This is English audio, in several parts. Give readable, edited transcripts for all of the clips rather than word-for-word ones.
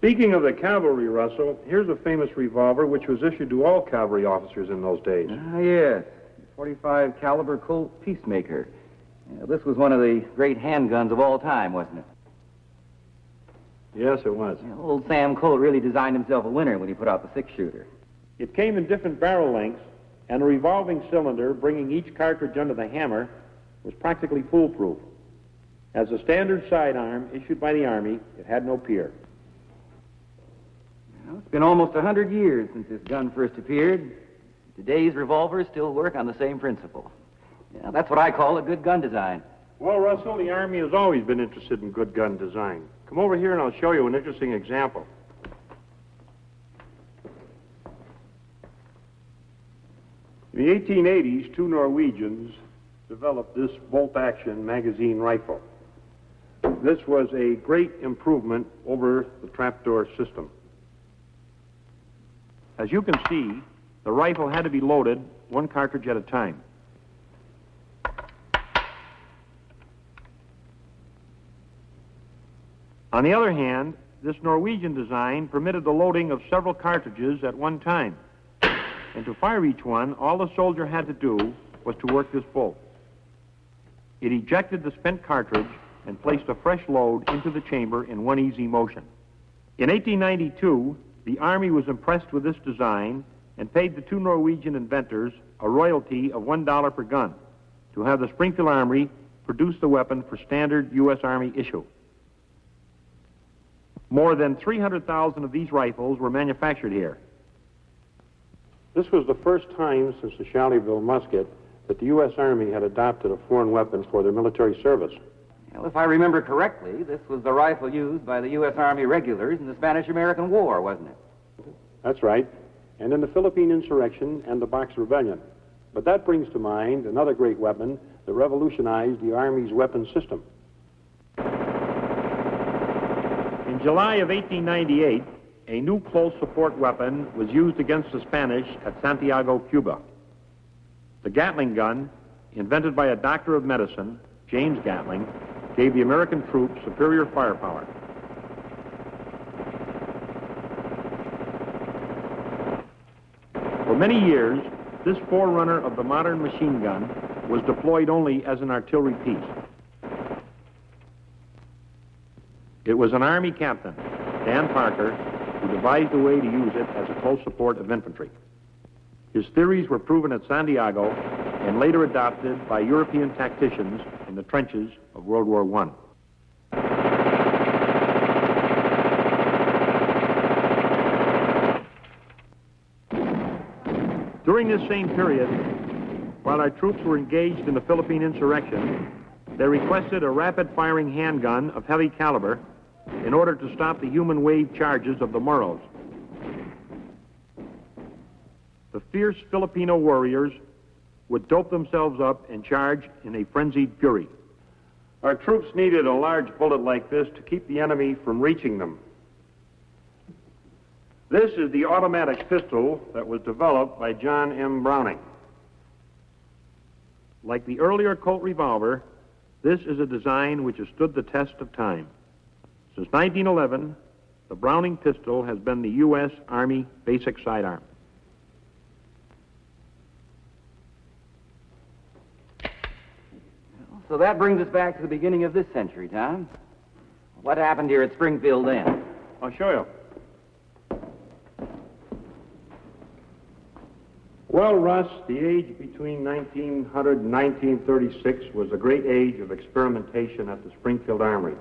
Speaking of the cavalry, Russell, here's a famous revolver which was issued to all cavalry officers in those days. Ah, yes. 45 caliber Colt Peacemaker. This was one of the great handguns of all time, wasn't it? Yes, it was. Old Sam Colt really designed himself a winner when he put out the six-shooter. It came in different barrel lengths, and a revolving cylinder bringing each cartridge under the hammer was practically foolproof. As a standard sidearm issued by the Army, it had no peer. Well, it's been almost 100 years since this gun first appeared. Today's revolvers still work on the same principle. Yeah, that's what I call a good gun design. Well, Russell, the Army has always been interested in good gun design. Come over here and I'll show you an interesting example. In the 1880s, two Norwegians developed this bolt-action magazine rifle. This was a great improvement over the trapdoor system. As you can see, the rifle had to be loaded one cartridge at a time. On the other hand, this Norwegian design permitted the loading of several cartridges at one time. And to fire each one, all the soldier had to do was to work this bolt. It ejected the spent cartridge and placed a fresh load into the chamber in one easy motion. In 1892, the Army was impressed with this design and paid the two Norwegian inventors a royalty of $1 per gun to have the Springfield Armory produce the weapon for standard U.S. Army issue. More than 300,000 of these rifles were manufactured here. This was the first time since the Charleville musket that the U.S. Army had adopted a foreign weapon for their military service. Well, if I remember correctly, this was the rifle used by the U.S. Army regulars in the Spanish-American War, wasn't it? That's right. And in the Philippine Insurrection and the Box Rebellion. But that brings to mind another great weapon that revolutionized the Army's weapon system. In July of 1898, a new close support weapon was used against the Spanish at Santiago, Cuba. The Gatling gun, invented by a doctor of medicine, James Gatling, gave the American troops superior firepower. For many years, this forerunner of the modern machine gun was deployed only as an artillery piece. It was an Army captain, Dan Parker, who devised a way to use it as a close support of infantry. His theories were proven at Santiago and later adopted by European tacticians in the trenches of World War I. During this same period, while our troops were engaged in the Philippine insurrection, they requested a rapid-firing handgun of heavy caliber in order to stop the human wave charges of the Moros. The fierce Filipino warriors would dope themselves up and charge in a frenzied fury. Our troops needed a large bullet like this to keep the enemy from reaching them. This is the automatic pistol that was developed by John M. Browning. Like the earlier Colt revolver, this is a design which has stood the test of time. Since 1911, the Browning pistol has been the U.S. Army basic sidearm. So that brings us back to the beginning of this century, Tom. What happened here at Springfield then? I'll show you. Well, Russ, the age between 1900 and 1936 was a great age of experimentation at the Springfield Armory.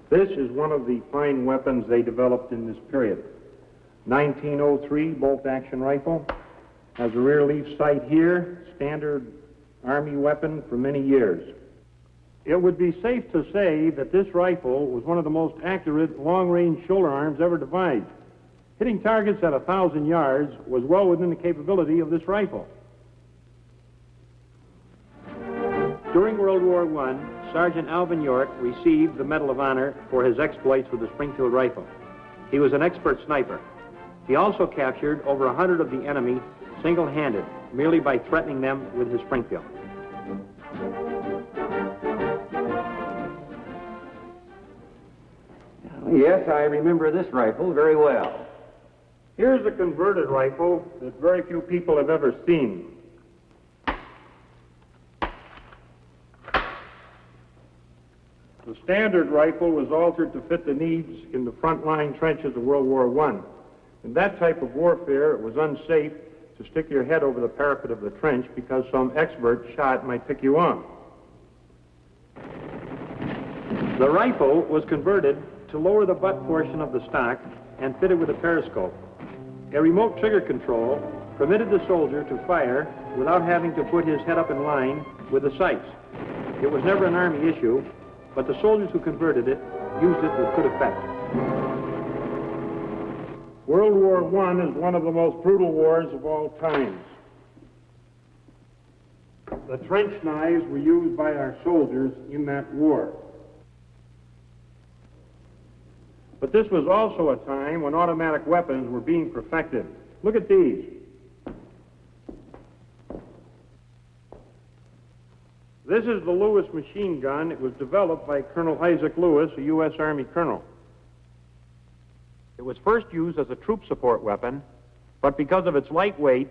This is one of the fine weapons they developed in this period. 1903 bolt-action rifle. Has a rear leaf sight here, standard Army weapon for many years. It would be safe to say that this rifle was one of the most accurate long-range shoulder arms ever devised. Hitting targets at 1,000 yards was well within the capability of this rifle. During World War I, Sergeant Alvin York received the Medal of Honor for his exploits with the Springfield rifle. He was an expert sniper. He also captured over 100 of the enemy single-handed, merely by threatening them with his Springfield. Yes, I remember this rifle very well. Here's a converted rifle that very few people have ever seen. The standard rifle was altered to fit the needs in the front-line trenches of World War I. In that type of warfare, it was unsafe to stick your head over the parapet of the trench because some expert shot might pick you off. The rifle was converted to lower the butt portion of the stock and fitted with a periscope. A remote trigger control permitted the soldier to fire without having to put his head up in line with the sights. It was never an Army issue, but the soldiers who converted it used it with good effect. World War I is one of the most brutal wars of all times. The trench knives were used by our soldiers in that war. But this was also a time when automatic weapons were being perfected. Look at these. This is the Lewis machine gun. It was developed by Colonel Isaac Lewis, a U.S. Army colonel. It was first used as a troop support weapon, but because of its light weight,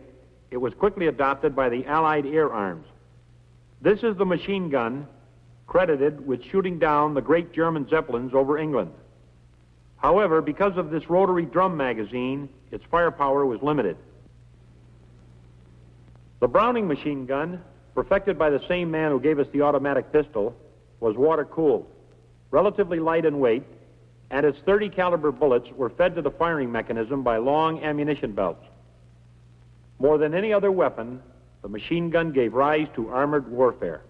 it was quickly adopted by the Allied air arms. This is the machine gun credited with shooting down the great German Zeppelins over England. However, because of this rotary drum magazine, its firepower was limited. The Browning machine gun, perfected by the same man who gave us the automatic pistol, was water-cooled, relatively light in weight, and its .30 caliber bullets were fed to the firing mechanism by long ammunition belts. More than any other weapon, the machine gun gave rise to armored warfare.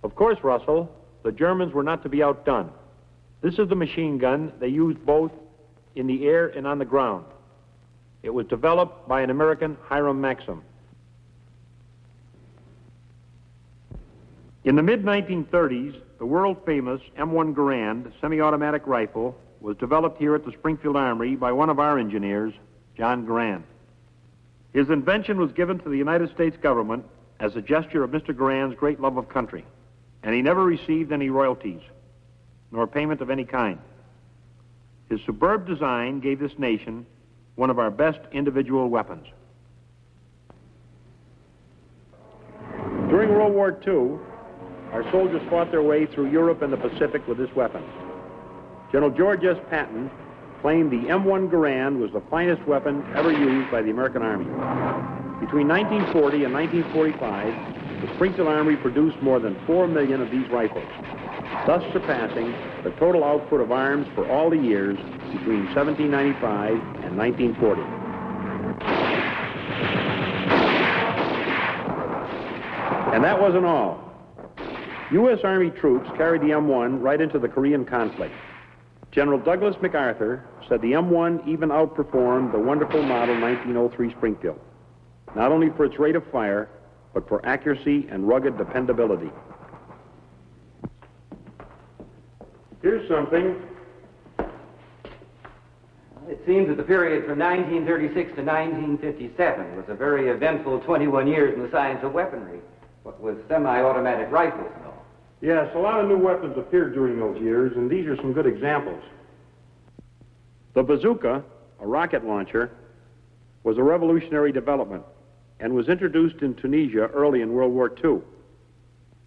Of course, Russell, the Germans were not to be outdone. This is the machine gun they used both in the air and on the ground. It was developed by an American, Hiram Maxim. In the mid-1930s, the world-famous M1 Garand semi-automatic rifle was developed here at the Springfield Armory by one of our engineers, John Garand. His invention was given to the United States government as a gesture of Mr. Garand's great love of country, and he never received any royalties, nor payment of any kind. His superb design gave this nation one of our best individual weapons. During World War II, our soldiers fought their way through Europe and the Pacific with this weapon. General George S. Patton claimed the M1 Garand was the finest weapon ever used by the American Army. Between 1940 and 1945, the Springfield Armory produced more than 4 million of these rifles, thus surpassing the total output of arms for all the years between 1795 and 1940. And that wasn't all. U.S. Army troops carried the M1 right into the Korean conflict. General Douglas MacArthur said the M1 even outperformed the wonderful model 1903 Springfield, not only for its rate of fire, but for accuracy and rugged dependability. Here's something. It seems that the period from 1936 to 1957 was a very eventful 21 years in the science of weaponry, what with semi-automatic rifles and all. Yes, a lot of new weapons appeared during those years, and these are some good examples. The Bazooka, a rocket launcher, was a revolutionary development and was introduced in Tunisia early in World War II.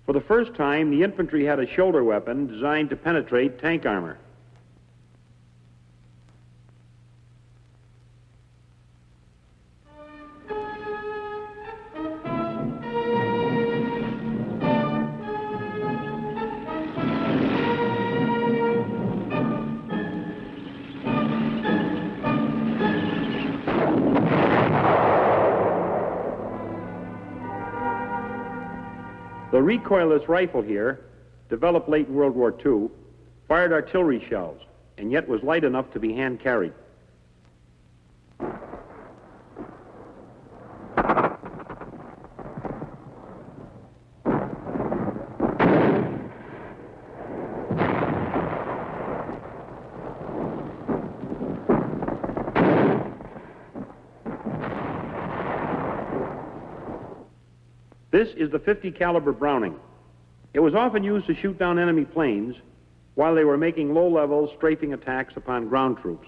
For the first time, the infantry had a shoulder weapon designed to penetrate tank armor. The recoilless rifle here, developed late in World War II, fired artillery shells, and yet was light enough to be hand-carried. This is the .50 caliber Browning. It was often used to shoot down enemy planes, while they were making low-level strafing attacks upon ground troops.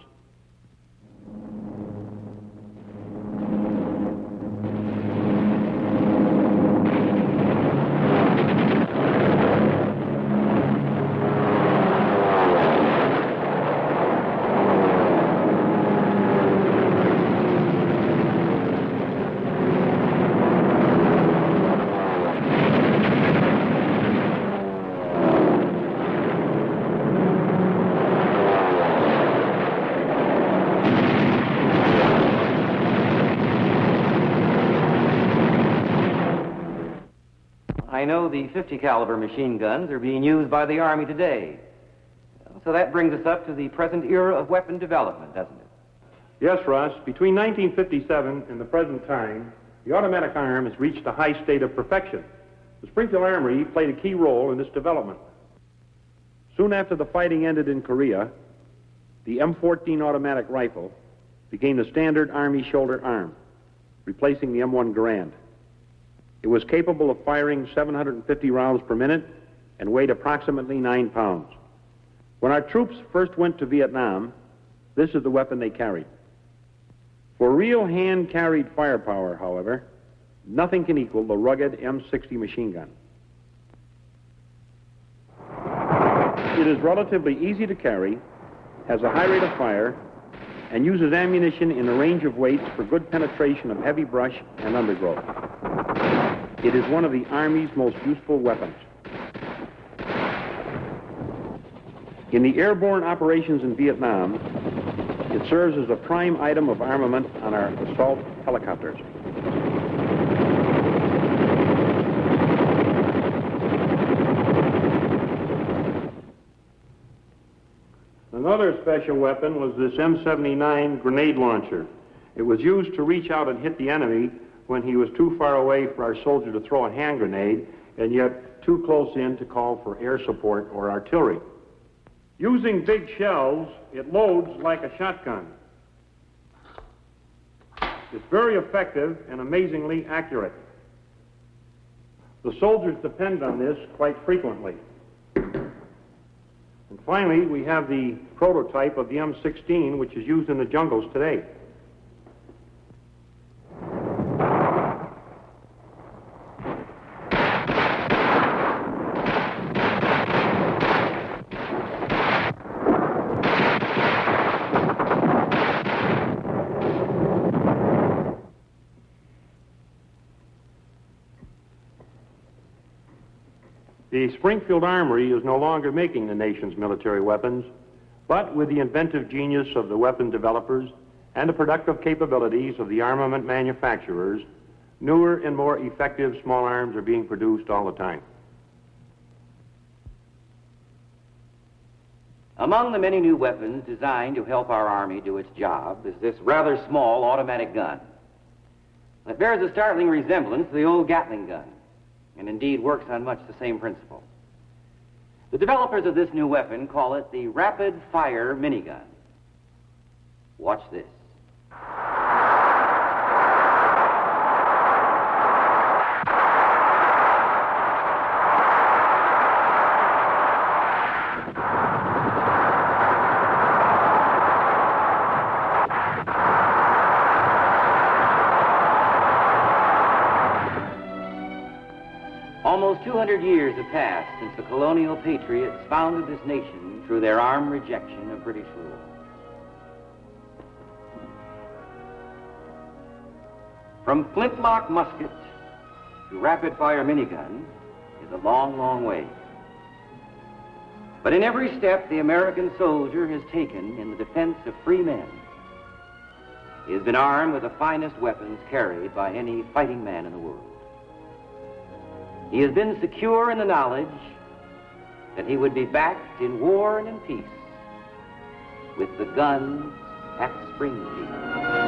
I know the 50 caliber machine guns are being used by the Army today. So that brings us up to the present era of weapon development, doesn't it? Yes, Russ. Between 1957 and the present time, the automatic arm has reached a high state of perfection. The Springfield Armory played a key role in this development. Soon after the fighting ended in Korea, the M14 automatic rifle became the standard Army shoulder arm, replacing the M1 Garand. It was capable of firing 750 rounds per minute and weighed approximately 9 pounds. When our troops first went to Vietnam, this is the weapon they carried. For real hand-carried firepower, however, nothing can equal the rugged M60 machine gun. It is relatively easy to carry, has a high rate of fire, and uses ammunition in a range of weights for good penetration of heavy brush and undergrowth. It is one of the Army's most useful weapons. In the airborne operations in Vietnam, it serves as a prime item of armament on our assault helicopters. Another special weapon was this M79 grenade launcher. It was used to reach out and hit the enemy when he was too far away for our soldier to throw a hand grenade, and yet too close in to call for air support or artillery. Using big shells, it loads like a shotgun. It's very effective and amazingly accurate. The soldiers depend on this quite frequently. And finally, we have the prototype of the M16, which is used in the jungles today. The Springfield Armory is no longer making the nation's military weapons, but with the inventive genius of the weapon developers and the productive capabilities of the armament manufacturers, newer and more effective small arms are being produced all the time. Among the many new weapons designed to help our Army do its job is this rather small automatic gun. It bears a startling resemblance to the old Gatling gun, and indeed works on much the same principle. The developers of this new weapon call it the rapid fire minigun. Watch this. Almost 200 years have passed since the colonial patriots founded this nation through their armed rejection of British rule. From flintlock musket to rapid-fire minigun is a long, long way. But in every step the American soldier has taken in the defense of free men, he has been armed with the finest weapons carried by any fighting man in the world. He has been secure in the knowledge that he would be backed in war and in peace with the guns at Springfield.